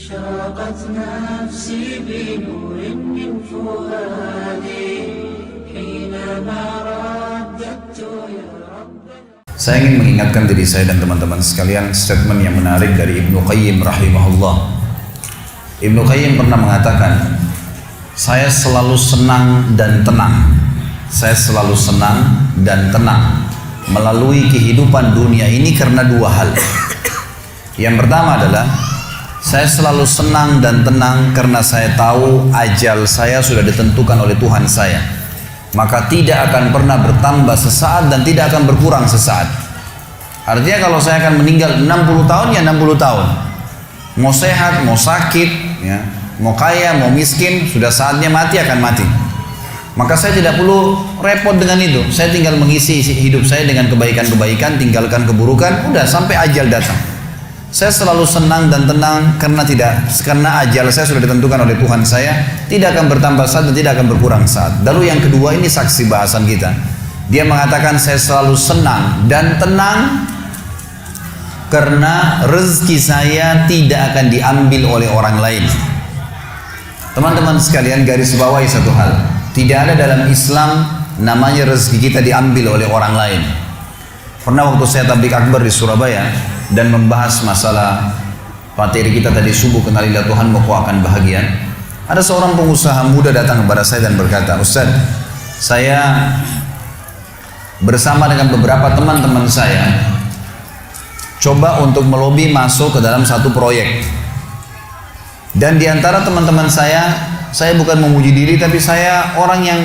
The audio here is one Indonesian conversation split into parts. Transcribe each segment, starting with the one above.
أشرقت نفسي بنور من فؤادي حينما رددت يا رب. Saya ingin mengingatkan diri saya dan teman-teman sekalian statement yang menarik dari Ibnu Qayyim rahimahullah. Ibnu Qayyim pernah mengatakan, saya selalu senang dan tenang. Saya selalu senang dan tenang melalui kehidupan dunia ini karena dua hal. Yang pertama adalah saya selalu senang dan tenang karena saya tahu ajal saya sudah ditentukan oleh Tuhan saya. Maka tidak akan pernah bertambah sesaat dan tidak akan berkurang sesaat. Artinya kalau saya akan meninggal 60 tahun ya 60 tahun. Mau sehat, mau sakit, ya, mau kaya, mau miskin, sudah saatnya mati akan mati. Maka saya tidak perlu repot dengan itu. Saya tinggal mengisi hidup saya dengan kebaikan-kebaikan, tinggalkan keburukan, udah sampai ajal datang. Saya selalu senang dan tenang karena ajal saya sudah ditentukan oleh Tuhan saya, tidak akan bertambah saat dan tidak akan berkurang saat. Lalu yang kedua, ini saksi bahasan kita. Dia mengatakan saya selalu senang dan tenang karena rezeki saya tidak akan diambil oleh orang lain. Teman-teman sekalian, garis bawahi satu hal. Tidak ada dalam Islam namanya rezeki kita diambil oleh orang lain. Pernah waktu saya tabligh akbar di Surabaya dan membahas masalah materi kita tadi subuh, kenalilah Tuhan kau akan bahagia. Ada seorang pengusaha muda datang kepada saya dan berkata, Ustaz, saya bersama dengan beberapa teman-teman saya coba untuk melobi masuk ke dalam satu proyek. Dan di antara teman-teman saya bukan memuji diri, tapi saya orang yang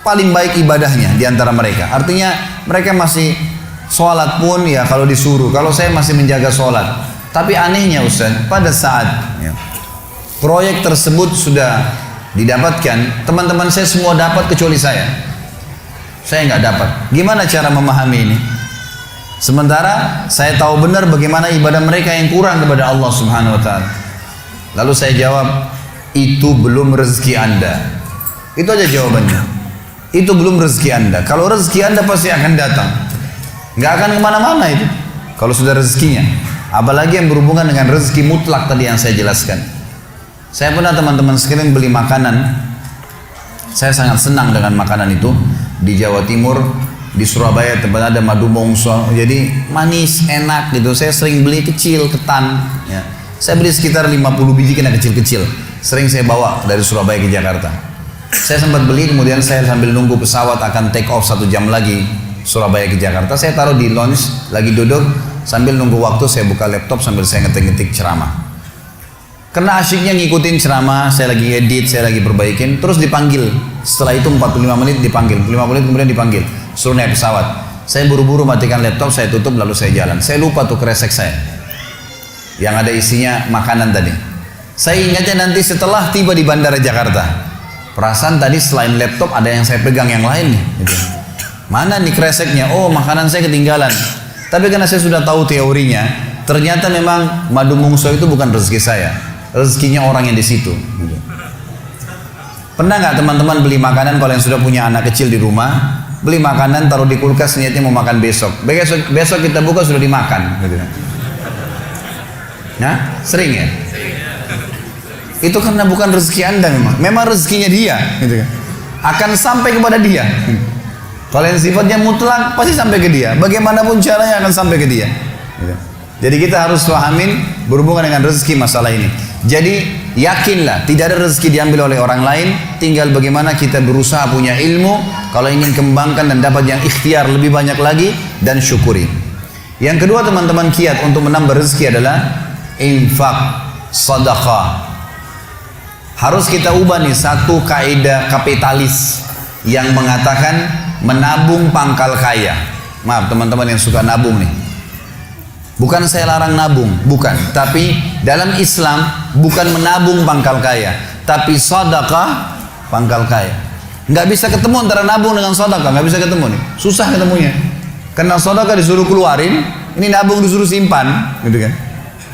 paling baik ibadahnya di antara mereka. Artinya mereka masih sholat pun ya kalau disuruh, kalau saya masih menjaga sholat. Tapi anehnya Ustaz, pada saat proyek tersebut sudah didapatkan, teman-teman saya semua dapat kecuali saya nggak dapat. Gimana cara memahami ini? Sementara saya tahu benar bagaimana ibadah mereka yang kurang kepada Allah Subhanahu wa ta'ala. Lalu saya jawab, itu belum rezeki Anda. Itu aja jawabannya. Itu belum rezeki Anda. Kalau rezeki Anda pasti akan datang. Nggak akan kemana-mana itu kalau sudah rezekinya. Apalagi yang berhubungan dengan rezeki mutlak tadi yang saya jelaskan. Saya pernah teman-teman sekalian beli makanan. Saya sangat senang dengan makanan itu. Di Jawa Timur, di Surabaya tempat ada madu mongso, jadi manis, enak gitu. Saya sering beli kecil, ketan ya. Saya beli sekitar 50 biji kena kecil-kecil. Sering saya bawa dari Surabaya ke Jakarta. Saya sempat beli, kemudian saya sambil nunggu pesawat akan take off 1 jam lagi Surabaya ke Jakarta, saya taruh di lounge, lagi duduk sambil nunggu waktu, saya buka laptop sambil saya ngetik-ngetik ceramah. Karena asyiknya ngikutin ceramah, saya lagi edit, saya lagi perbaikin, terus dipanggil. Setelah itu 45 menit dipanggil, 5 menit kemudian dipanggil, suruh naik pesawat. Saya buru-buru matikan laptop, saya tutup lalu saya jalan. Saya lupa tuh kresek saya yang ada isinya makanan tadi. Saya ingatnya nanti setelah tiba di Bandara Jakarta. Perasaan tadi selain laptop ada yang saya pegang yang lain nih gitu. Mana nih kreseknya? Oh, makanan saya ketinggalan. Tapi karena saya sudah tahu teorinya, ternyata memang madu mongso itu bukan rezeki saya, rezekinya orang yang di situ gitu. Pernah nggak teman-teman beli makanan, kalau yang sudah punya anak kecil di rumah, beli makanan taruh di kulkas niatnya mau makan besok kita buka sudah dimakan gitu. Nah, sering ya? Itu karena bukan rezeki Anda, memang rezekinya dia gitu kan. Akan sampai kepada dia. Kalau yang sifatnya mutlak pasti sampai ke dia, bagaimanapun caranya akan sampai ke dia gitu. Jadi kita harus pahamin berhubungan dengan rezeki masalah ini. Jadi yakinlah tidak ada rezeki diambil oleh orang lain, tinggal bagaimana kita berusaha punya ilmu kalau ingin kembangkan dan dapat yang ikhtiar lebih banyak lagi, dan syukuri. Yang kedua teman-teman, kiat untuk menambah rezeki adalah infak, sedekah. Harus kita ubah nih satu kaidah kapitalis yang mengatakan menabung pangkal kaya. Maaf teman-teman yang suka nabung nih. Bukan saya larang nabung, bukan. Tapi dalam Islam bukan menabung pangkal kaya, tapi sedekah pangkal kaya. Nggak bisa ketemu antara nabung dengan sedekah, nggak bisa ketemu nih. Susah ketemunya. Karena sedekah disuruh keluarin, ini nabung disuruh simpan, gitu kan?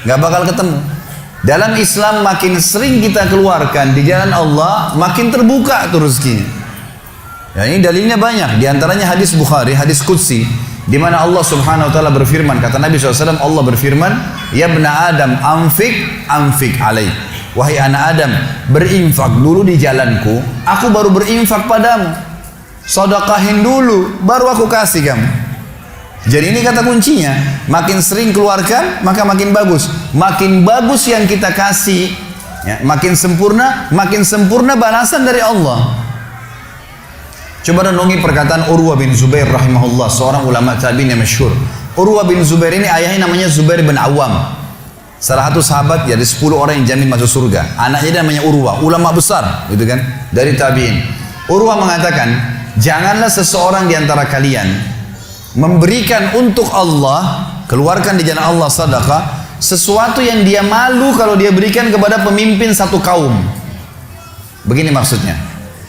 Nggak bakal ketemu. Dalam Islam makin sering kita keluarkan di jalan Allah, makin terbuka tuh rezekinya. Ya, ini dalilnya banyak. Di antaranya hadis Bukhari, hadis Qudsi di mana Allah Subhanahu wa taala berfirman, kata Nabi SAW, Allah berfirman, "Ya bna Adam, anfik alaih." Wahai anak Adam, berinfak dulu di jalanku, aku baru berinfak padamu. Sedekahin dulu, baru aku kasih kamu. Jadi ini kata kuncinya, makin sering keluarkan, maka makin bagus. Makin bagus yang kita kasih, ya, makin sempurna balasan dari Allah. Coba renungi perkataan Urwah bin Zubair rahimahullah, seorang ulama tabi'in yang masyhur. Urwah bin Zubair ini ayahnya namanya Zubair bin Awam. Salah satu sahabat dari 10 orang yang jamin masuk surga. Anaknya namanya Urwah, ulama besar, gitu kan, dari tabi'in. Urwah mengatakan, janganlah seseorang di antara kalian memberikan untuk Allah, keluarkan di jalan Allah sedekah, sesuatu yang dia malu kalau dia berikan kepada pemimpin satu kaum. Begini maksudnya.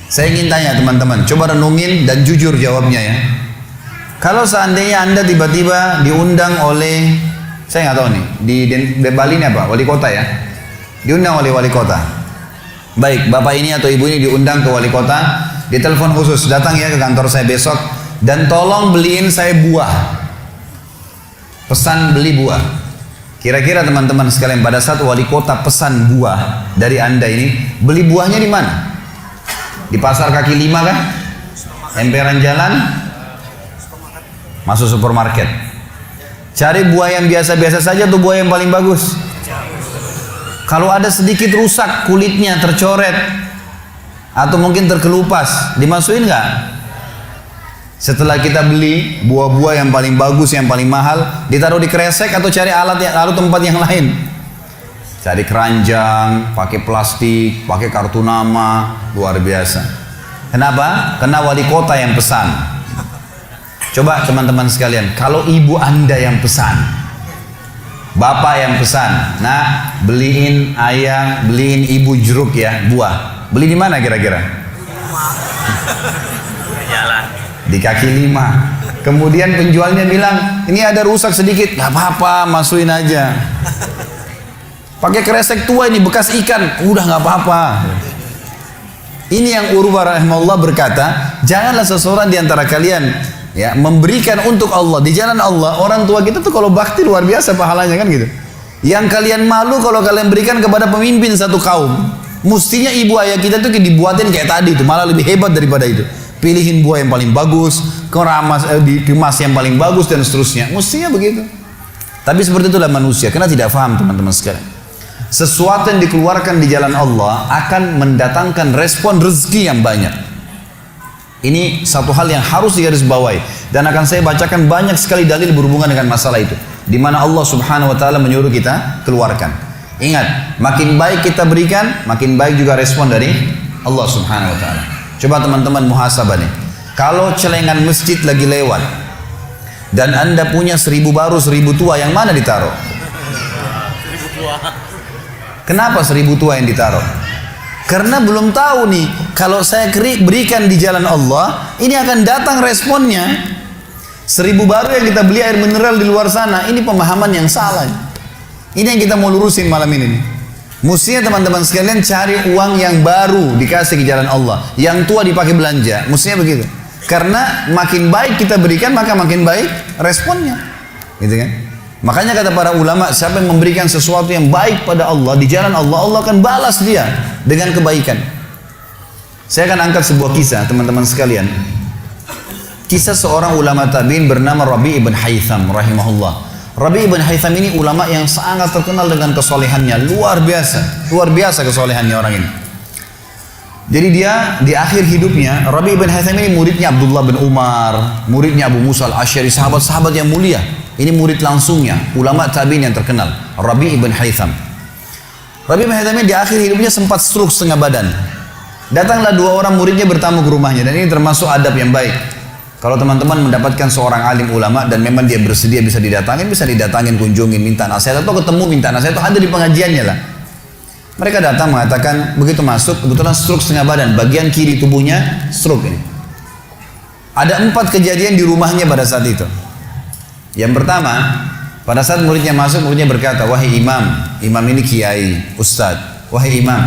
Saya ingin tanya teman-teman, coba renungin dan jujur jawabnya ya. Kalau seandainya Anda tiba-tiba diundang oleh, saya nggak tahu nih, di Bali ini apa? Wali kota ya? Diundang oleh wali kota. Baik, bapak ini atau ibu ini diundang ke wali kota, ditelepon khusus, datang ya ke kantor saya besok, dan tolong beliin saya buah. Pesan beli buah. Kira-kira teman-teman sekalian, pada saat wali kota pesan buah dari Anda ini, beli buahnya di mana? Di pasar kaki 5 kan? Emperan jalan? Masuk supermarket. Cari buah yang biasa-biasa saja atau buah yang paling bagus? Kalau ada sedikit rusak kulitnya, tercoret, atau mungkin terkelupas, dimasukin nggak? Setelah kita beli buah-buah yang paling bagus, yang paling mahal, ditaruh di kresek atau cari alat yang taruh tempat yang lain? Cari keranjang, pakai plastik, pakai kartu nama, luar biasa. Kenapa? Karena wali kota yang pesan. Coba teman-teman sekalian, kalau ibu Anda yang pesan, bapak yang pesan, nah beliin ayah, beliin ibu jeruk ya, buah. Beli di mana kira-kira? Di kaki 5. Kemudian penjualnya bilang, ini ada rusak sedikit, nggak apa-apa, masukin aja. Pakai kresek tua ini bekas ikan, udah nggak apa-apa. Ini yang Urwah rahimahullah berkata, janganlah seseorang di antara kalian ya memberikan untuk Allah di jalan Allah. Orang tua kita tuh kalau bakti luar biasa pahalanya kan gitu. Yang kalian malu kalau kalian berikan kepada pemimpin satu kaum. Mestinya ibu ayah kita tuh dibuatin kayak tadi itu, malah lebih hebat daripada itu. Pilihin buah yang paling bagus, dikemas yang paling bagus dan seterusnya. Mestinya begitu. Tapi seperti itulah manusia, karena tidak paham teman-teman sekalian. Sesuatu yang dikeluarkan di jalan Allah akan mendatangkan respon rezeki yang banyak. Ini satu hal yang harus digarisbawahi, dan akan saya bacakan banyak sekali dalil berhubungan dengan masalah itu, di mana Allah Subhanahu wa taala menyuruh kita keluarkan. Ingat, makin baik kita berikan, makin baik juga respon dari Allah Subhanahu wa taala. Coba teman-teman muhasabah nih. Kalau celengan masjid lagi lewat dan Anda punya 1000 baru 1000 tua, yang mana ditaruh? 1000 tua. Kenapa 1000 tua yang ditaruh? Karena belum tahu nih, kalau saya berikan di jalan Allah, ini akan datang responnya. 1000 baru yang kita beli air mineral di luar sana, ini pemahaman yang salah. Ini yang kita mau lurusin malam ini nih. Mestinya teman-teman sekalian cari uang yang baru dikasih ke jalan Allah, yang tua dipakai belanja. Mestinya begitu. Karena makin baik kita berikan, maka makin baik responnya. Gitu kan? Makanya kata para ulama, siapa yang memberikan sesuatu yang baik pada Allah di jalan Allah, Allah akan balas dia dengan kebaikan. Saya akan angkat sebuah kisah teman-teman sekalian. Kisah seorang ulama tabi'in bernama Rabi' ibn Haytham rahimahullah. Rabi' ibn Haytham ini ulama yang sangat terkenal dengan kesolehannya, luar biasa kesolehannya orang ini. Jadi dia di akhir hidupnya, Rabi' ibn Haytham ini muridnya Abdullah bin Umar, muridnya Abu Musa al-Asy'ari, sahabat-sahabat yang mulia. Ini murid langsungnya, ulama tabi'in yang terkenal, Rabi' ibn Haytham. Rabi' ibn Haytham ini di akhir hidupnya sempat stroke setengah badan. Datanglah 2 orang muridnya bertamu ke rumahnya, dan ini termasuk adab yang baik. Kalau teman-teman mendapatkan seorang alim ulama dan memang dia bersedia bisa didatangin, kunjungin, minta nasihat, atau ketemu minta nasihat, atau ada di pengajiannya lah. Mereka datang mengatakan, begitu masuk, kebetulan stroke setengah badan, bagian kiri tubuhnya stroke ini. Ada 4 kejadian di rumahnya pada saat itu. Yang pertama, pada saat muridnya masuk, muridnya berkata, wahai imam ini kiai, ustadz, wahai imam,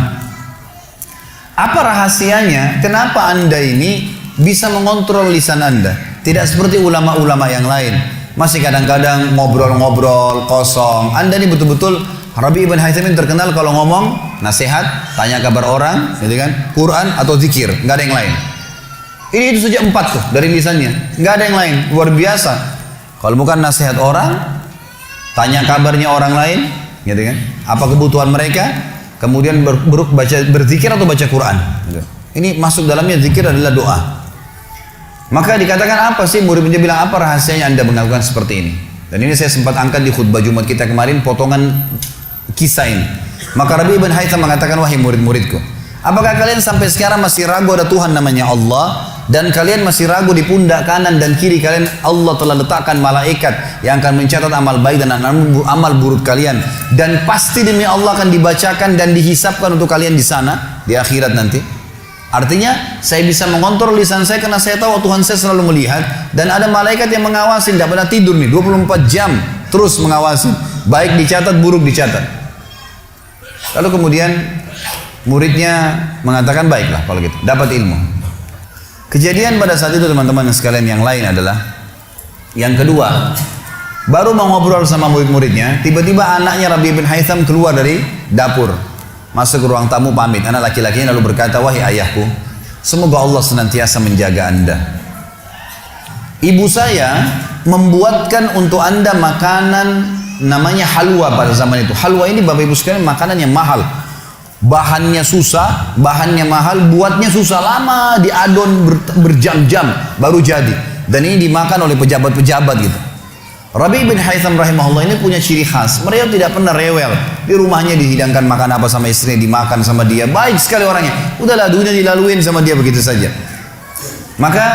apa rahasianya, kenapa anda ini bisa mengontrol lisan anda? Tidak seperti ulama-ulama yang lain. Masih kadang-kadang ngobrol-ngobrol kosong. Anda ini betul-betul, Rabi ibn Haytham ini terkenal kalau ngomong nasihat, tanya kabar orang, gitu kan, Quran atau zikir, nggak ada yang lain. Ini itu saja 4 tuh dari lisannya, nggak ada yang lain, luar biasa. Kalau bukan nasihat orang, tanya kabarnya orang lain, gitu kan, apa kebutuhan mereka, kemudian berzikir atau baca Quran. Gitu. Ini masuk dalamnya zikir adalah doa. Maka dikatakan apa sih, murid-muridnya bilang apa rahasianya Anda melakukan seperti ini? Dan ini saya sempat angkat di khutbah Jumat kita kemarin potongan kisah ini. Maka Rabi ibn Haytham mengatakan, wahai murid-muridku, apakah kalian sampai sekarang masih ragu ada Tuhan namanya Allah, dan kalian masih ragu di pundak kanan dan kiri kalian Allah telah letakkan malaikat yang akan mencatat amal baik dan amal buruk kalian, dan pasti demi Allah akan dibacakan dan dihisapkan untuk kalian di sana di akhirat nanti? Artinya saya bisa mengontrol lisan saya karena saya tahu Tuhan saya selalu melihat, dan ada malaikat yang mengawasi, tidak pernah tidur nih 24 jam terus mengawasi, baik dicatat buruk dicatat. Lalu kemudian muridnya mengatakan, baiklah kalau gitu, dapat ilmu. Kejadian pada saat itu teman-teman sekalian yang lain adalah, yang kedua, baru mau ngobrol sama murid-muridnya, tiba-tiba anaknya Rabi bin Haytham keluar dari dapur, masuk ke ruang tamu pamit. Anak laki-lakinya lalu berkata, wahai ayahku, semoga Allah senantiasa menjaga Anda. Ibu saya membuatkan untuk Anda makanan namanya halwa pada zaman itu. Halwa ini Bapak Ibu sekalian makanan yang mahal. Bahannya susah, bahannya mahal, buatnya susah, lama diadon berjam-jam baru jadi. Dan ini dimakan oleh pejabat-pejabat gitu. Rabi bin Haytham rahimahullah ini punya ciri khas. Mereka tidak pernah rewel. Di rumahnya dihidangkan makan apa sama istrinya, dimakan sama dia. Baik sekali orangnya. Udahlah, dunia dilaluin sama dia begitu saja. Maka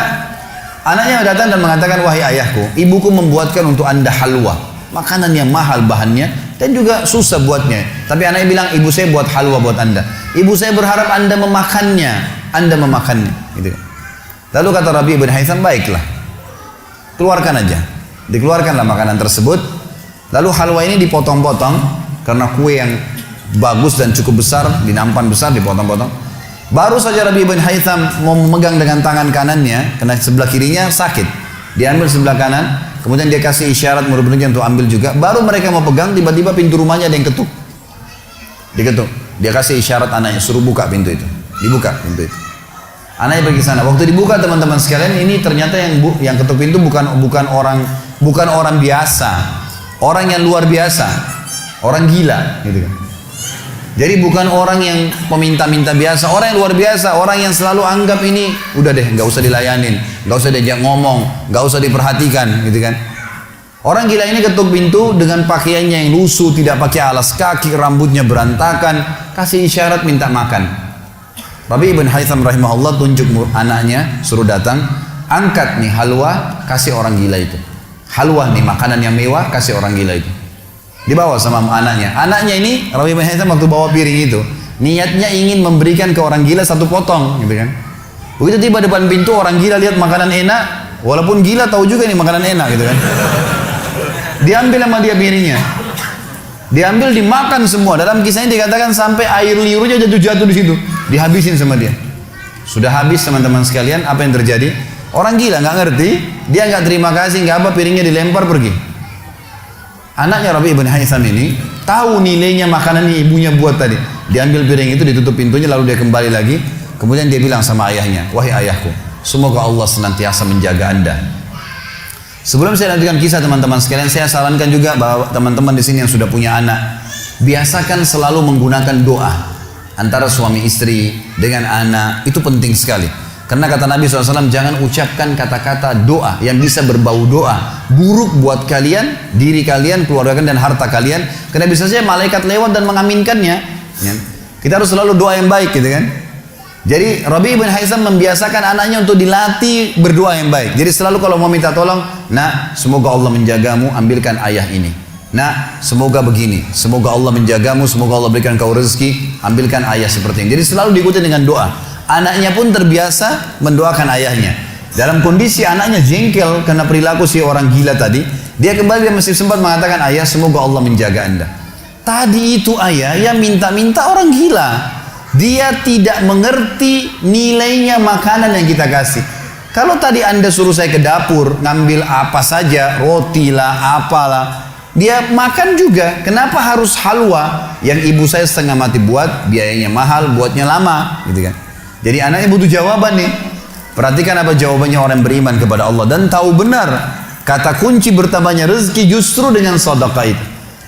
anaknya datang dan mengatakan, wahai ayahku, ibuku membuatkan untuk Anda halwa. Makanan yang mahal bahannya dan juga susah buatnya. Tapi anaknya bilang, ibu saya buat halwa buat Anda. Ibu saya berharap Anda memakannya. Anda memakannya. Gitu. Lalu kata Rabi bin Haytham, baiklah, keluarkan aja. Dikeluarkanlah makanan tersebut. Lalu halwa ini dipotong-potong karena kue yang bagus dan cukup besar, di nampan besar dipotong-potong. Baru saja Rabi bin Haytham mau memegang dengan tangan kanannya, karena sebelah kirinya sakit, diambil sebelah kanan, kemudian dia kasih isyarat murid-muridnya untuk ambil juga. Baru mereka mau pegang, tiba-tiba pintu rumahnya ada yang ketuk. Diketuk. Dia kasih isyarat anaknya, suruh buka pintu itu. Dibuka pintu itu. Anaknya pergi sana. Waktu dibuka teman-teman sekalian, ini ternyata yang ketuk pintu bukan orang biasa, orang yang luar biasa, orang gila, gitu kan. Jadi bukan orang yang peminta-minta biasa, orang yang luar biasa, orang yang selalu anggap ini udah deh, nggak usah dilayanin, nggak usah diajak ngomong, nggak usah diperhatikan, gitu kan. Orang gila ini ketuk pintu dengan pakaiannya yang lusuh, tidak pakai alas kaki, rambutnya berantakan, kasih isyarat minta makan. Rabi ibn Haytham rahimahullah tunjuk anaknya, suruh datang, angkat nih halwa, kasih orang gila itu. Halwa nih makanan yang mewah, kasih orang gila itu. Dibawa sama anaknya. Anaknya ini Rabi ibn Haytham waktu bawa piring itu, niatnya ingin memberikan ke orang gila 1 potong, gitu kan. Begitu tiba depan pintu, orang gila lihat makanan enak, walaupun gila tahu juga ini makanan enak, gitu kan. Diambil sama dia piringnya. Diambil, dimakan semua. Dalam kisahnya dikatakan sampai air liurnya jatuh-jatuh di situ, dihabisin sama dia. Sudah habis teman-teman sekalian, apa yang terjadi? Orang gila nggak ngerti, dia nggak terima kasih, nggak apa, piringnya dilempar pergi. Anaknya Rabi ibn Haytham ini tahu nilainya makanan yang ibunya buat tadi. Diambil piring itu, ditutup pintunya, lalu dia kembali lagi. Kemudian dia bilang sama ayahnya, wahai ayahku, semoga Allah senantiasa menjaga Anda. Sebelum saya lanjutkan kisah teman-teman sekalian, saya sarankan juga bahwa teman-teman di sini yang sudah punya anak, biasakan selalu menggunakan doa antara suami istri dengan anak. Itu penting sekali. Karena kata Nabi SAW, jangan ucapkan kata-kata doa yang bisa berbau doa buruk buat kalian, diri kalian, keluarga kalian, dan harta kalian. Karena bisa saja malaikat lewat dan mengaminkannya. Kita harus selalu doa yang baik, gitu kan. Jadi Rabi bin Haytham membiasakan anaknya untuk dilatih berdoa yang baik. Jadi selalu kalau mau minta tolong, nak, semoga Allah menjagamu, ambilkan ayah ini. Nak, semoga begini, semoga Allah menjagamu, semoga Allah berikan kau rezeki, ambilkan ayah seperti ini. Jadi selalu diikuti dengan doa. Anaknya pun terbiasa mendoakan ayahnya. Dalam kondisi anaknya jengkel karena perilaku si orang gila tadi, dia kembali, dia masih sempat mengatakan, ayah, semoga Allah menjaga Anda. Tadi itu ayah yang minta-minta orang gila. Dia tidak mengerti nilainya makanan yang kita kasih. Kalau tadi Anda suruh saya ke dapur, ngambil apa saja, roti lah, apalah, dia makan juga. Kenapa harus halwa yang ibu saya setengah mati buat, biayanya mahal, buatnya lama, gitu kan? Jadi anaknya butuh jawaban nih. Perhatikan apa jawabannya orang beriman kepada Allah dan tahu benar kata kunci bertambahnya rezeki justru dengan sedekah itu.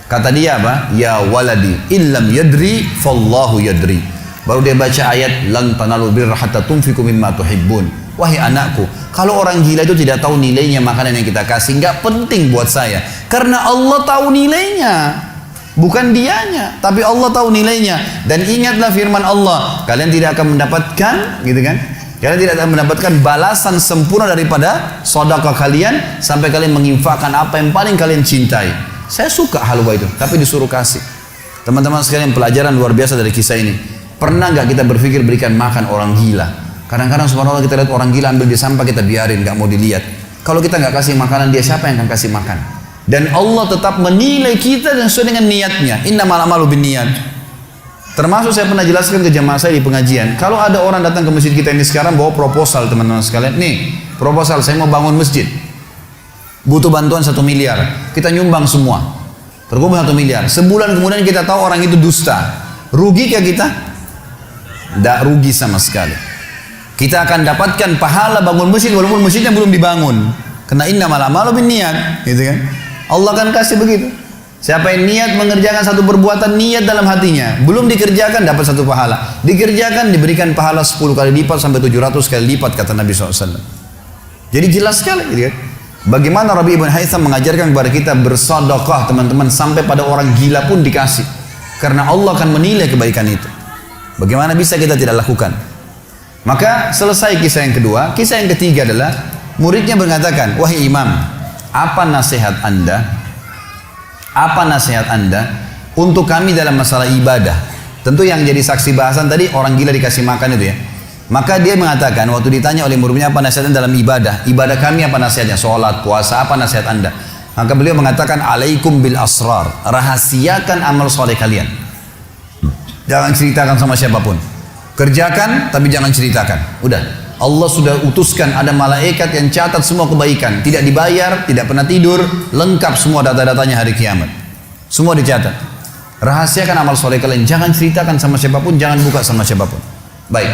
Kata dia apa? Ya waladi, illam yadri, fallahu yadri. Baru dia baca ayat lan tanalu birra hatta tunfiqu mimma tuhibbun. Wahai anakku, kalau orang gila itu tidak tahu nilainya makanan yang kita kasih, nggak penting buat saya. Karena Allah tahu nilainya, bukan dianya, tapi Allah tahu nilainya. Dan ingatlah firman Allah, kalian tidak akan mendapatkan, gitu kan? Kalian tidak akan mendapatkan balasan sempurna daripada sedekah kalian sampai kalian menginfakkan apa yang paling kalian cintai. Saya suka halwa itu, tapi disuruh kasih. Teman-teman sekalian, pelajaran luar biasa dari kisah ini. Pernah nggak kita berpikir berikan makan orang gila? Kadang-kadang subhanallah kita lihat orang gila ambil di sampah, kita biarin, nggak mau dilihat. Kalau kita nggak kasih makanan dia, siapa yang akan kasih makan? Dan Allah tetap menilai kita dan sesuai dengan niatnya. Innamal a'malu binniyat. Termasuk saya pernah jelaskan ke jamaah saya di pengajian. Kalau ada orang datang ke masjid kita ini sekarang bawa proposal, teman-teman sekalian, nih proposal saya mau bangun masjid, butuh bantuan 1 miliar, kita nyumbang semua, terkumpul 1 miliar. Sebulan kemudian kita tahu orang itu dusta, rugi kah kita? Tidak rugi sama sekali. Kita akan dapatkan pahala bangun masjid walaupun masjidnya belum dibangun. Karena innamal a'malu binniyat, gitu kan? Allah akan kasih begitu. Siapa yang niat mengerjakan satu perbuatan, niat dalam hatinya, belum dikerjakan dapat 1 pahala. Dikerjakan diberikan pahala 10 kali lipat sampai 700 kali lipat kata Nabi SAW. Jadi jelas sekali, gitu kan? Bagaimana Rabi ibn Haytham mengajarkan kepada kita bersedekah, teman-teman, sampai pada orang gila pun dikasih. Karena Allah akan menilai kebaikan itu. Bagaimana bisa kita tidak lakukan? Maka selesai kisah yang kedua. Kisah yang ketiga adalah muridnya mengatakan, wahai imam, apa nasihat anda untuk kami dalam masalah ibadah? Tentu yang jadi saksi bahasan tadi orang gila dikasih makan itu ya. Maka dia mengatakan waktu ditanya oleh muridnya apa nasihatnya dalam ibadah kami apa nasihatnya, sholat, puasa, apa nasihat anda? Maka beliau mengatakan, alaikum bil asrar, rahasiakan amal soleh kalian, jangan ceritakan sama siapapun. Kerjakan tapi jangan ceritakan. Udah, Allah sudah utuskan ada malaikat yang catat semua kebaikan, tidak dibayar, tidak pernah tidur, lengkap semua data-datanya hari kiamat. Semua dicatat. Rahasiakan amal soleh kalian, jangan ceritakan sama siapapun, jangan buka sama siapapun. Baik.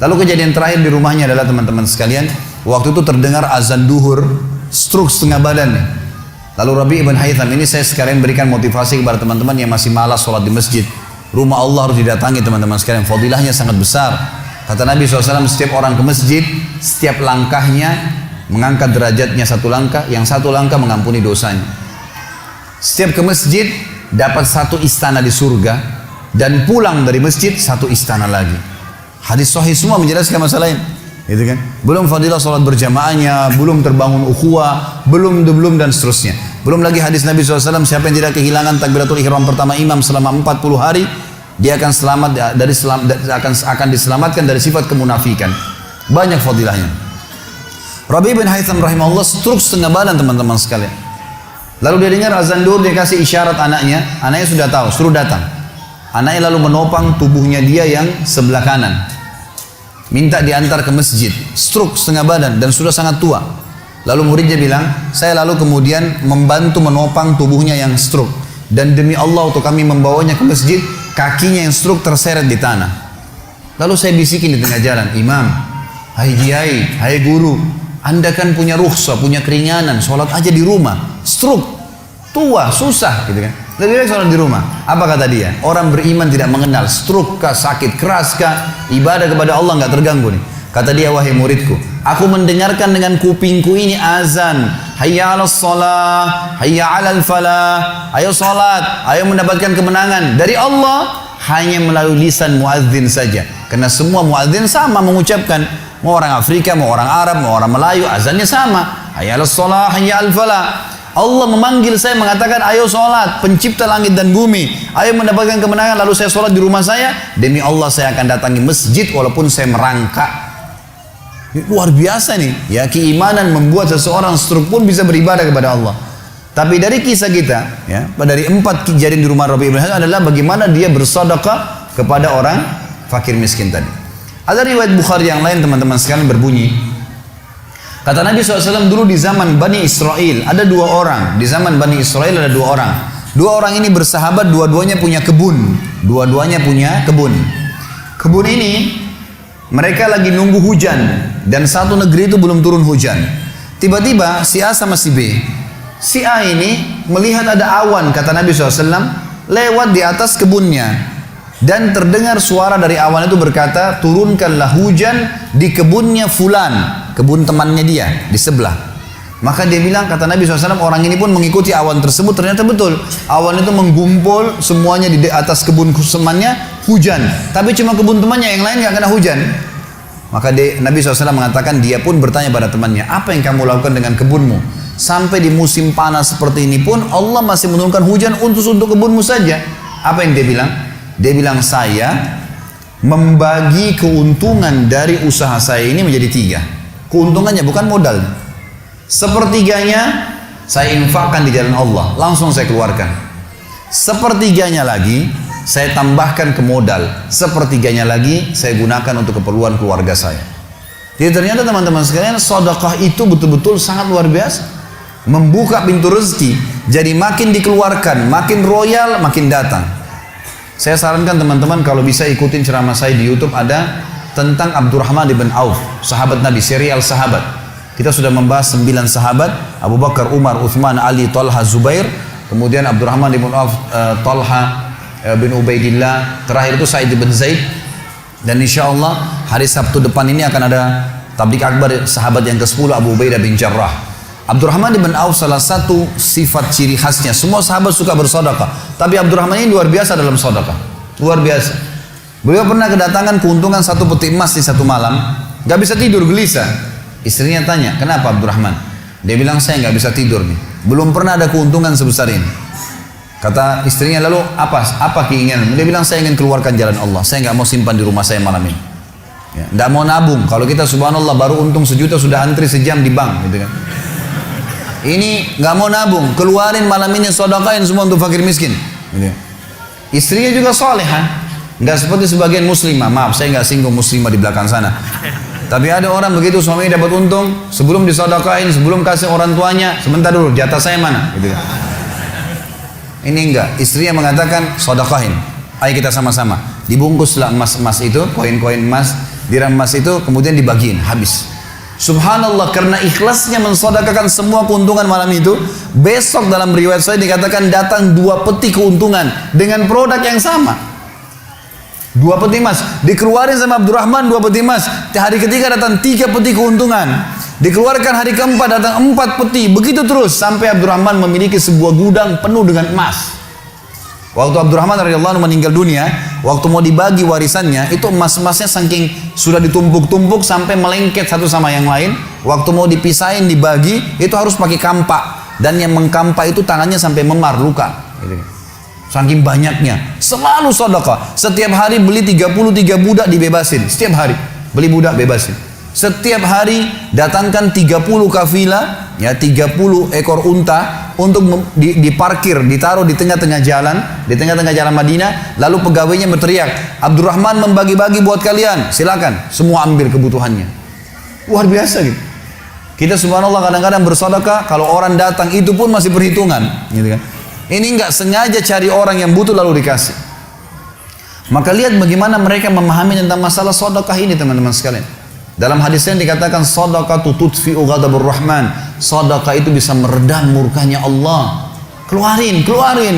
Lalu kejadian terakhir di rumahnya adalah teman-teman sekalian, waktu itu terdengar azan duhur, stroke setengah badan. Lalu Rabi ibn Haytham ini saya sekalian berikan motivasi kepada teman-teman yang masih malas sholat di masjid. Rumah Allah harus didatangi teman-teman sekalian, fadilahnya sangat besar. Kata Nabi SAW, setiap orang ke masjid, setiap langkahnya mengangkat derajatnya 1 langkah, yang 1 langkah mengampuni dosanya. Setiap ke masjid dapat 1 istana di surga, dan pulang dari masjid 1 istana lagi. Hadis sahih semua menjelaskan masalah ini, gitu kan? Belum fadilah sholat berjamaahnya, belum terbangun ukhuwah, belum dan seterusnya. Belum lagi hadis Nabi SAW, siapa yang tidak kehilangan takbiratul ihram pertama imam selama 40 hari, dia akan akan diselamatkan dari sifat kemunafikan. Banyak fadilahnya. Rabi bin Haytham rahimahullah stroke setengah badan teman-teman sekalian. Lalu dia dengar azan duhur, dia kasih isyarat anaknya sudah tahu, suruh datang. Anaknya lalu menopang tubuhnya dia yang sebelah kanan, minta diantar ke masjid. Stroke setengah badan dan sudah sangat tua. Lalu muridnya bilang, saya lalu kemudian membantu menopang tubuhnya yang stroke, dan demi Allah untuk kami membawanya ke masjid, kakinya yang stroke terseret di tanah. Lalu saya bisikin di tengah jalan, imam, hai kiai, hai guru, anda kan punya rukhsah, punya keringanan, sholat aja di rumah. Stroke, tua, susah, gitu kan? Lebih baik sholat di rumah. Apa kata dia? Orang beriman tidak mengenal stroke kah, sakit keras kah, ibadah kepada Allah nggak terganggu nih. Kata dia, wahai muridku, aku mendengarkan dengan kupingku ini azan, hayya 'alas shalah, hayya 'alal falah, ayo salat, ayo mendapatkan kemenangan dari Allah, hanya melalui lisan muadzin saja. Karena semua muadzin sama mengucapkan, mau orang Afrika, mau orang Arab, mau orang Melayu, azannya sama, hayya 'alas shalah, hayya 'alal falah. Allah memanggil saya mengatakan, ayo sholat, pencipta langit dan bumi, ayo mendapatkan kemenangan. Lalu saya sholat di rumah saya, demi Allah saya akan datangi masjid walaupun saya merangkak. Luar biasa nih, ya, keimanan membuat seseorang stroke pun bisa beribadah kepada Allah. Tapi dari kisah kita, ya, dari 4 kejadian di rumah Rabi ibn Haytham adalah bagaimana dia bersedekah kepada orang fakir miskin tadi. Ada riwayat Bukhari yang lain teman-teman sekalian berbunyi, Kata Nabi SAW dulu di zaman Bani Israel ada 2 orang. Di zaman Bani Israel ada 2 orang. 2 orang ini bersahabat, dua-duanya punya kebun. Dua-duanya punya kebun. Kebun ini mereka lagi nunggu hujan dan satu negeri itu belum turun hujan. Tiba-tiba si A sama si B. Si A ini melihat ada awan, kata Nabi SAW, lewat di atas kebunnya. Dan terdengar suara dari awan itu berkata, turunkanlah hujan di kebunnya fulan. Kebun temannya dia di sebelah. Maka dia bilang, kata Nabi SAW, orang ini pun mengikuti awan tersebut. Ternyata betul, awan itu menggumpul semuanya di atas kebun temannya, hujan. Tapi cuma kebun temannya, yang lain gak kena hujan. Maka Nabi SAW mengatakan, dia pun bertanya pada temannya, apa yang kamu lakukan dengan kebunmu? Sampai di musim panas seperti ini pun Allah masih menurunkan hujan untuk kebunmu saja. Apa yang dia bilang? Dia bilang, saya membagi keuntungan dari usaha saya ini menjadi 3. Keuntungannya bukan modal. Sepertiganya saya infakkan di jalan Allah, langsung saya keluarkan. Sepertiganya lagi saya tambahkan ke modal. Sepertiganya lagi saya gunakan untuk keperluan keluarga saya. Jadi ternyata teman-teman sekalian, sedekah itu betul-betul sangat luar biasa. Membuka pintu rezeki. Jadi makin dikeluarkan, makin royal, makin datang. Saya sarankan teman-teman kalau bisa ikutin ceramah saya di YouTube, ada tentang Abdurrahman bin Auf, sahabat Nabi, serial sahabat. Kita sudah membahas 9 sahabat, Abu Bakar, Umar, Uthman, Ali, Talha, Zubair, kemudian Abdurrahman bin Auf, Talha bin Ubaidillah, terakhir itu Sa'id bin Zaid. Dan insya Allah hari Sabtu depan ini akan ada tablik akbar sahabat yang ke-10, Abu Ubaidah bin Jarrah. Abdurrahman bin Auf salah satu sifat ciri khasnya, semua sahabat suka bersedekah, tapi Abdurrahman ini luar biasa dalam sedekah, luar biasa. Beliau pernah kedatangan keuntungan 1 peti emas di satu malam, gak bisa tidur, gelisah. Istrinya tanya, kenapa Abdurrahman? Dia bilang, saya gak bisa tidur nih, belum pernah ada keuntungan sebesar ini. Kata istrinya, lalu apa keinginan? Dia bilang, saya ingin keluarkan jalan Allah, saya gak mau simpan di rumah saya malam ini. Ya, gak mau nabung. Kalau kita subhanallah baru untung 1 juta sudah antri sejam di bank, gitu kan. Ini gak mau nabung, keluarin malam ini, sedekahin semua untuk fakir miskin. Gitu. Istrinya juga salehah. Nggak seperti sebagian muslimah, maaf saya nggak singgung muslimah di belakang sana. Tapi ada orang begitu suaminya dapat untung, sebelum disedekahin, sebelum kasih orang tuanya, sebentar dulu, jatah saya mana? Gitu. Ini enggak, istrinya mengatakan sedekahin, ayo kita sama-sama. Dibungkuslah emas-emas itu, koin-koin emas, dirham emas itu, kemudian dibagiin, habis. Subhanallah, karena ikhlasnya mensedekahkan semua keuntungan malam itu, besok dalam riwayat saya dikatakan datang 2 peti keuntungan dengan produk yang sama. 2 peti emas dikeluarin sama Abdurrahman, 2 peti emas. Hari ketiga datang 3 peti keuntungan. Dikeluarkan hari keempat datang 4 peti. Begitu terus sampai Abdurrahman memiliki sebuah gudang penuh dengan emas. Waktu Abdurrahman radhiyallahu anhu meninggal dunia, waktu mau dibagi warisannya, itu emas-emasnya saking sudah ditumpuk-tumpuk sampai melengket satu sama yang lain. Waktu mau dipisahin dibagi, itu harus pakai kampak, dan yang mengkampak itu tangannya sampai memar, luka. Gitu. Saking banyaknya, selalu sedekah. Setiap hari beli 33 budak dibebasin. Setiap hari beli budak bebasin. Setiap hari datangkan 30 kafilah, ya 30 ekor unta untuk diparkir, ditaruh di tengah-tengah jalan, di tengah-tengah jalan Madinah. Lalu pegawainya berteriak, Abdurrahman membagi-bagi buat kalian, silakan, semua ambil kebutuhannya. Luar biasa gitu. Kita subhanallah kadang-kadang bersedekah, kalau orang datang itu pun masih perhitungan, gitu kan. Ini enggak sengaja cari orang yang butuh lalu dikasih. Maka lihat bagaimana mereka memahami tentang masalah sedekah ini teman-teman sekalian. Dalam hadisnya dikatakan sedekah tutfi'u ghadabur rahman. Sedekah itu bisa meredam murkanya Allah. Keluarin,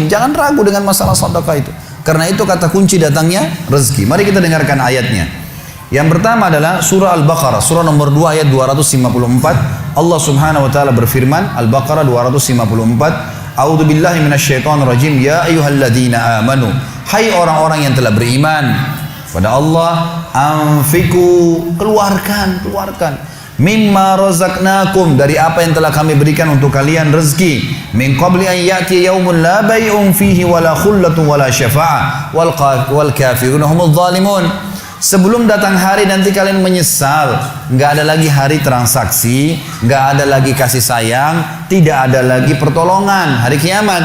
jangan ragu dengan masalah sedekah itu. Karena itu kata kunci datangnya rezeki. Mari kita dengarkan ayatnya. Yang pertama adalah surah Al-Baqarah, surah nomor 2 ayat 254. Allah Subhanahu wa taala berfirman, Al-Baqarah 254. A'udzu billahi minasyaitonir rajim. Ya ayyuhalladzina amanu, hai orang-orang yang telah beriman pada Allah, anfiku, keluarkan mimma razaqnakum, dari apa yang telah kami berikan untuk kalian rezeki, min qabli an ya'ti yaumun la bay'un fihi wala khullatun wala syafa'ah wal kafirun humudz zalimun. Sebelum datang hari nanti kalian menyesal, nggak ada lagi hari transaksi, nggak ada lagi kasih sayang, tidak ada lagi pertolongan hari kiamat.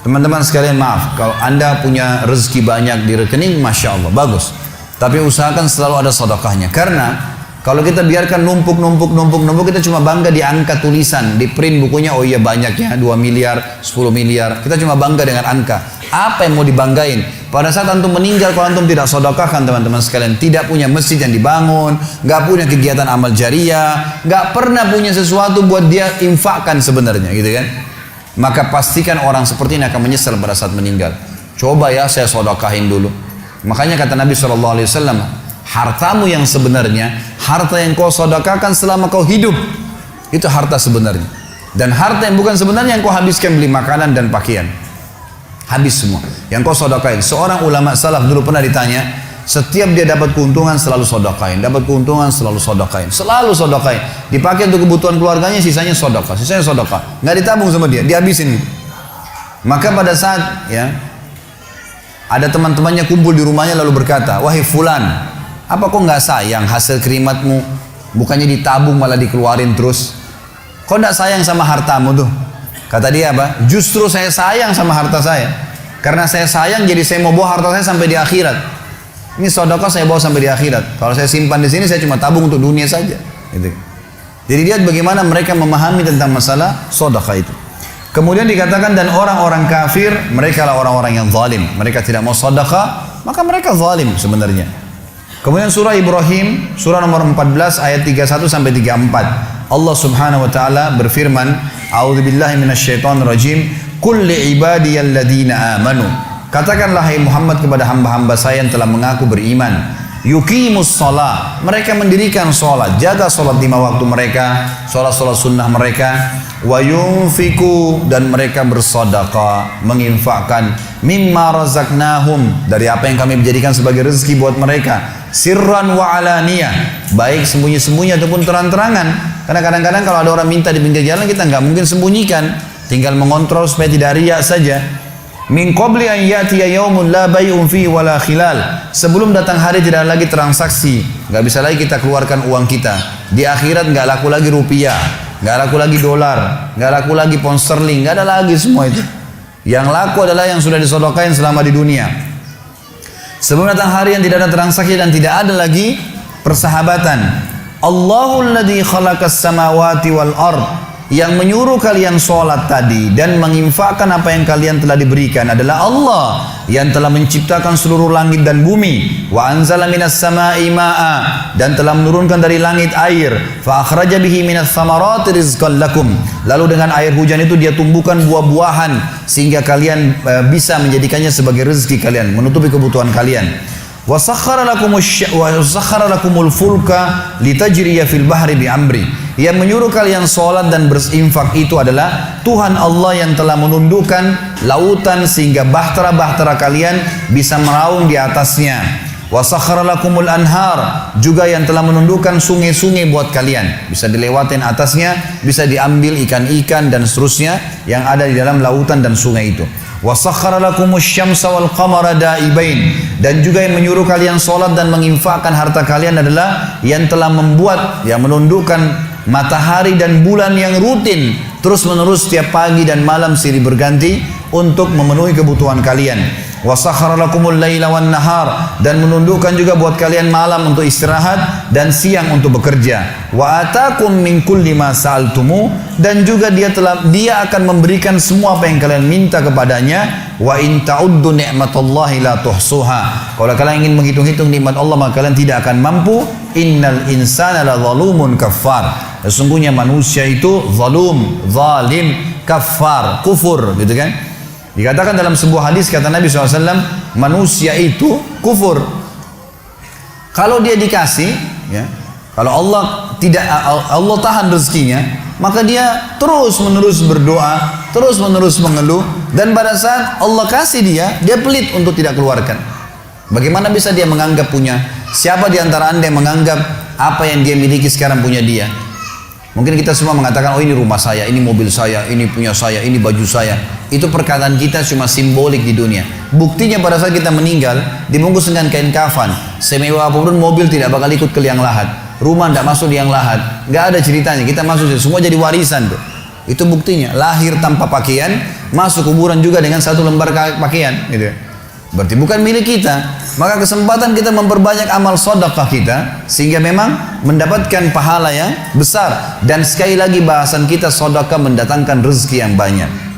Teman-teman sekalian, maaf kalau anda punya rezeki banyak di rekening, masya Allah bagus, tapi usahakan selalu ada sedekahnya, karena Kalau kita biarkan numpuk, kita cuma bangga di angka tulisan, di print bukunya, oh iya banyaknya, 2 miliar, 10 miliar. Kita cuma bangga dengan angka. Apa yang mau dibanggain? Pada saat antum meninggal, kalau antum tidak sedekahkan teman-teman sekalian, tidak punya masjid yang dibangun, nggak punya kegiatan amal jariah, nggak pernah punya sesuatu buat dia infakkan sebenarnya, gitu kan? Maka pastikan orang seperti ini akan menyesal pada saat meninggal. Coba ya saya sedekahin dulu. Makanya kata Nabi SAW, hartamu yang sebenarnya, harta yang kau sedekahkan selama kau hidup, itu harta sebenarnya. Dan harta yang bukan sebenarnya yang kau habiskan beli makanan dan pakaian, habis semua. Yang kau sedekahin. Seorang ulama salaf dulu pernah ditanya, setiap dia dapat keuntungan selalu sedekahin, dapat keuntungan selalu sedekahin, selalu sedekahin. Dipakai untuk kebutuhan keluarganya, sisanya sedekah, nggak ditabung sama dia, dihabisin. Maka pada saat ya ada teman-temannya kumpul di rumahnya lalu berkata, wahai fulan, apa kok nggak sayang hasil kerimatmu? Bukannya ditabung malah dikeluarin terus. Kok nggak sayang sama hartamu tuh? Kata dia apa? Justru saya sayang sama harta saya. Karena saya sayang jadi saya mau bawa harta saya sampai di akhirat. Ini sedekah saya bawa sampai di akhirat. Kalau saya simpan di sini saya cuma tabung untuk dunia saja. Gitu. Jadi lihat bagaimana mereka memahami tentang masalah sedekah itu. Kemudian dikatakan dan orang-orang kafir, mereka lah orang-orang yang zalim. Mereka tidak mau sedekah, maka mereka zalim sebenarnya. Kemudian surah Ibrahim, surah nomor 14 ayat 31 sampai 34. Allah Subhanahu wa taala berfirman, A'udzubillahi minasyaitonir rajim, "Qul li ibadiyalladzina amanu." Katakanlah hai Muhammad kepada hamba-hamba saya yang telah mengaku beriman, yuqimus shalah, mereka mendirikan salat, jaga salat 5 waktu mereka, salat-salat sunnah mereka, wa yunfiku, dan mereka bersedekah, menginfakkan mimma razaqnahum, dari apa yang kami jadikan sebagai rezeki buat mereka, sirran wa alaniyah, baik sembunyi-sembunyi ataupun terang-terangan. Karena kadang-kadang kalau ada orang minta di pinggir jalan, kita nggak mungkin sembunyikan, tinggal mengontrol supaya tidak riak saja. Min qabli an yatiya yaumun la bai'un fihi wala khilal, sebelum datang hari tidak ada lagi transaksi, nggak bisa lagi kita keluarkan uang kita. Di akhirat nggak laku lagi rupiah, nggak laku lagi dolar, nggak laku lagi pound sterling, nggak ada lagi semua itu. Yang laku adalah yang sudah disedekahkan selama di dunia. Sebelum datang hari yang tidak ada transaksi dan tidak ada lagi persahabatan. Allahul ladzi khalaqas samawati wal ard, yang menyuruh kalian sholat tadi dan menginfakkan apa yang kalian telah diberikan adalah Allah yang telah menciptakan seluruh langit dan bumi. Wa anzala minas sama'i ma'a, dan telah menurunkan dari langit air. Fa akhraja bihi minas samarati rizqan lakum, lalu dengan air hujan itu dia tumbuhkan buah-buahan sehingga kalian bisa menjadikannya sebagai rezeki kalian, menutupi kebutuhan kalian. Wa sakhkhara lakumul fulka litajriya fil bahri bi amri, yang menyuruh kalian sholat dan berinfak itu adalah Tuhan Allah yang telah menundukkan lautan sehingga bahtera-bahtera kalian bisa meraung di atasnya. Wa sakhkhara lakumul anhar, juga yang telah menundukkan sungai-sungai buat kalian, bisa dilewatin atasnya, bisa diambil ikan-ikan dan seterusnya yang ada di dalam lautan dan sungai itu. Wa sakhkhara lakumus syamsa wal qamara da'ibain, dan juga yang menyuruh kalian sholat dan menginfakkan harta kalian adalah yang telah membuat, yang menundukkan matahari dan bulan yang rutin terus menerus setiap pagi dan malam silih berganti untuk memenuhi kebutuhan kalian. Wa sakhkhara lakumul laila wan nahar, dan menundukkan juga buat kalian malam untuk istirahat dan siang untuk bekerja. Wa atakum min kulli ma sa'altumu, dan juga dia akan memberikan semua apa yang kalian minta kepadanya. Wa in ta'uddu ni'matallahi la tuhsuha, kalau kalian ingin menghitung-hitung nikmat Allah maka kalian tidak akan mampu. Innal insana la zalumun kafar, sesungguhnya manusia itu zalim, kafar, kufur, gitu kan. Dikatakan dalam sebuah hadis, kata Nabi SAW, manusia itu kufur. Kalau dia dikasih, ya, kalau Allah tahan rezekinya, maka dia terus menerus berdoa, terus menerus mengeluh, dan pada saat Allah kasih dia pelit untuk tidak keluarkan. Bagaimana bisa dia menganggap punya? Siapa di antara anda yang menganggap apa yang dia miliki sekarang punya dia? Mungkin kita semua mengatakan, oh ini rumah saya, ini mobil saya, ini punya saya, ini baju saya. Itu perkataan kita cuma simbolik di dunia. Buktinya pada saat kita meninggal, dibungkus dengan kain kafan, semewah apapun mobil tidak bakal ikut ke liang lahat, rumah tidak masuk liang lahat, nggak ada ceritanya. Kita masuk semua jadi warisan tuh. Itu buktinya. Lahir tanpa pakaian, masuk kuburan juga dengan 1 lembar pakaian, gitu. berarti bukan milik kita. Maka kesempatan kita memperbanyak amal sedekah kita, sehingga memang mendapatkan pahala yang besar. Dan sekali lagi bahasan kita, sedekah mendatangkan rezeki yang banyak.